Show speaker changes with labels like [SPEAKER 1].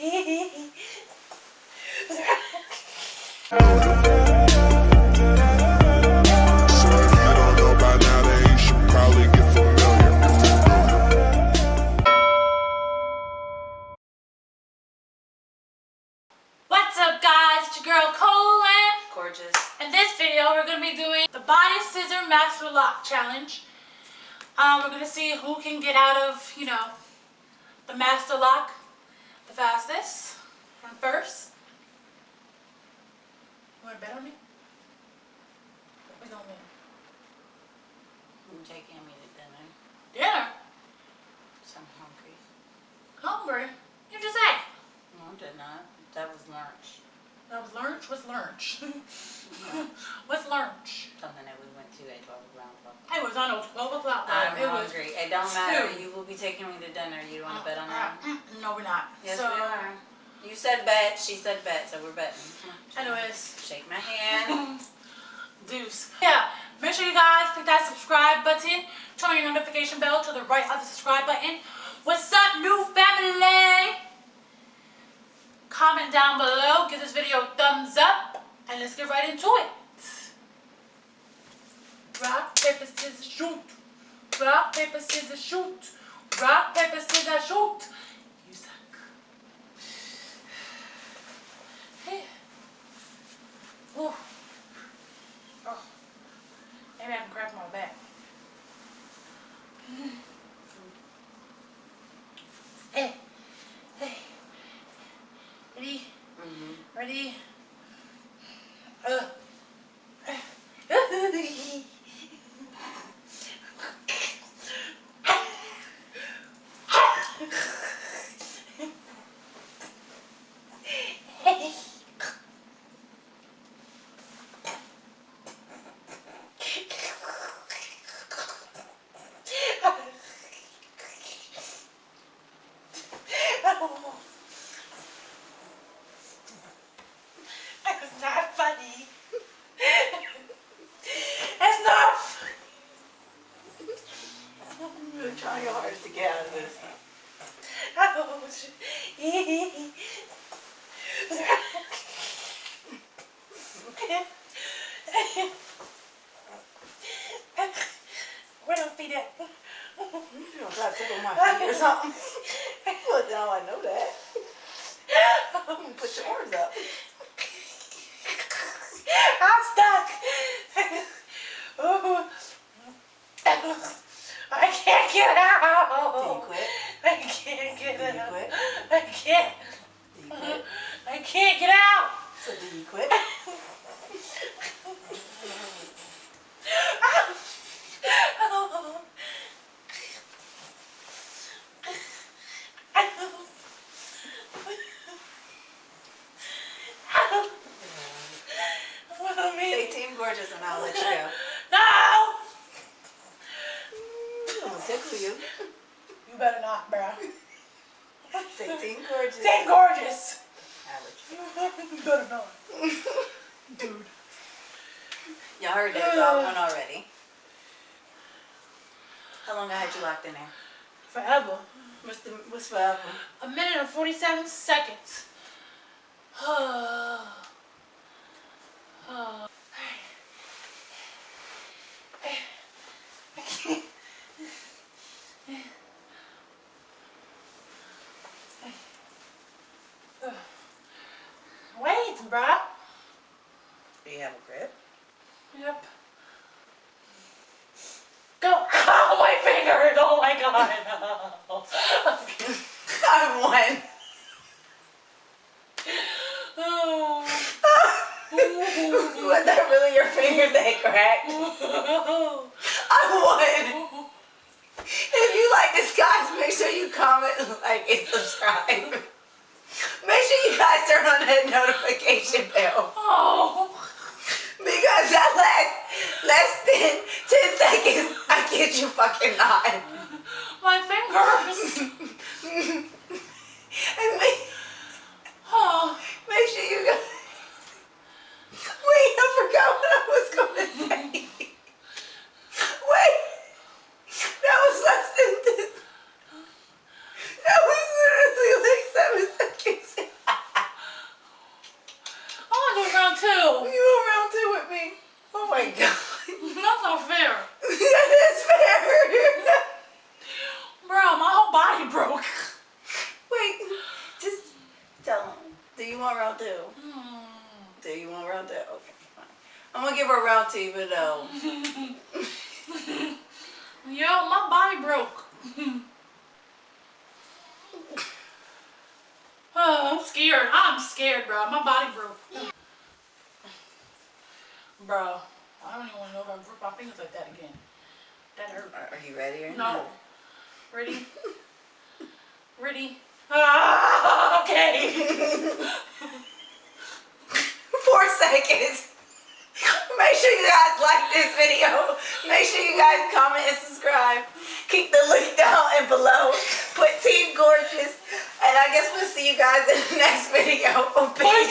[SPEAKER 1] don't know by now, then you should probably get familiar.
[SPEAKER 2] What's up, guys? It's your girl Colin.
[SPEAKER 3] Gorgeous.
[SPEAKER 2] In this video, we're going to be doing the Body Scissor Master Lock Challenge. We're going to see who can get out of, the Master Lock the fastest and first. You want to bet on me? We're going to win.
[SPEAKER 3] I'm taking me to dinner.
[SPEAKER 2] Dinner?
[SPEAKER 3] So I'm hungry.
[SPEAKER 2] Hungry? You just ate.
[SPEAKER 3] No, I did not. That was lunch.
[SPEAKER 2] That was lunch? What's lunch? What's lunch?
[SPEAKER 3] Something that we went to at 12 o'clock.
[SPEAKER 2] It was on 12 o'clock.
[SPEAKER 3] I'm
[SPEAKER 2] It
[SPEAKER 3] hungry. It don't matter. You will be taking me to dinner. You want to bet on that?
[SPEAKER 2] No, we're not.
[SPEAKER 3] Yes,
[SPEAKER 2] So,
[SPEAKER 3] we are. You said bet. She said bet. So we're betting.
[SPEAKER 2] anyways.
[SPEAKER 3] Shake my hand.
[SPEAKER 2] Deuce. Yeah, make sure you guys click that subscribe button. Turn on your notification bell to the right of the subscribe button. What's up, new family? Comment down below. Give this video a thumbs up. And let's get right into it. Rock, paper, scissors, shoot. Rock, paper, scissors, shoot. Rock, paper, scissors, shoot. You suck. Hey. Ooh. Oh. Maybe I can crack my back. Hey. Hey. Ready?
[SPEAKER 3] Mm-hmm.
[SPEAKER 2] Ready? It's not funny. It's not.
[SPEAKER 3] You're trying your hardest to get out of this.
[SPEAKER 2] Where them feet at?
[SPEAKER 3] You don't try to tickle my feet or something. Well, now I know that. Put your arms up.
[SPEAKER 2] I'm stuck. I can't get out.
[SPEAKER 3] Did you quit?
[SPEAKER 2] I can't get
[SPEAKER 3] Did you
[SPEAKER 2] out.
[SPEAKER 3] quit?
[SPEAKER 2] I can't.
[SPEAKER 3] Did you quit?
[SPEAKER 2] I can't get out.
[SPEAKER 3] So did you quit? Say Team Gorgeous and I'll let you go.
[SPEAKER 2] No!
[SPEAKER 3] I'm gonna tickle you.
[SPEAKER 2] You better not, bruh.
[SPEAKER 3] Say Team Gorgeous.
[SPEAKER 2] Team Gorgeous.
[SPEAKER 3] I'll let you
[SPEAKER 2] You better not. Dude.
[SPEAKER 3] Y'all heard that one already. How long I had you locked in there?
[SPEAKER 2] Forever.
[SPEAKER 3] What's forever?
[SPEAKER 2] 1 minute and 47 seconds. Wait, bruh.
[SPEAKER 3] Do you have a grip?
[SPEAKER 2] Yep. Go. Ow, my fingers! Oh my god.
[SPEAKER 3] I won.
[SPEAKER 2] Oh.
[SPEAKER 3] Was that really your finger that cracked? I won. If you like this, guys, make sure you comment, like, and subscribe. Make sure you guys turn on that notification bell.
[SPEAKER 2] Oh.
[SPEAKER 3] Because that less than 10 seconds, I kid you fucking not.
[SPEAKER 2] My fingers.
[SPEAKER 3] And
[SPEAKER 2] Oh.
[SPEAKER 3] make sure you guys... Wait, I forgot what I was going to say. Wait. That was less than this. That was literally like 7 seconds. my god.
[SPEAKER 2] That's not fair.
[SPEAKER 3] That is fair.
[SPEAKER 2] Bro, my whole body broke.
[SPEAKER 3] Wait, just tell him. Do you want round 2? Do you want round 2? Okay, fine. I'm gonna give her round 2, but no.
[SPEAKER 2] Yo, my body broke. Oh, I'm scared. I'm scared, bro. My body broke. Bro, I don't even want to know if I grip my fingers like that again. That hurt.
[SPEAKER 3] Are you ready or
[SPEAKER 2] No.
[SPEAKER 3] not?
[SPEAKER 2] Ready? Ready? Ah, okay.
[SPEAKER 3] 4 seconds. Make sure you guys like this video. Make sure you guys comment and subscribe. Keep the link down and below. Put Team Gorgeous. And I guess we'll see you guys in the next video. Peace.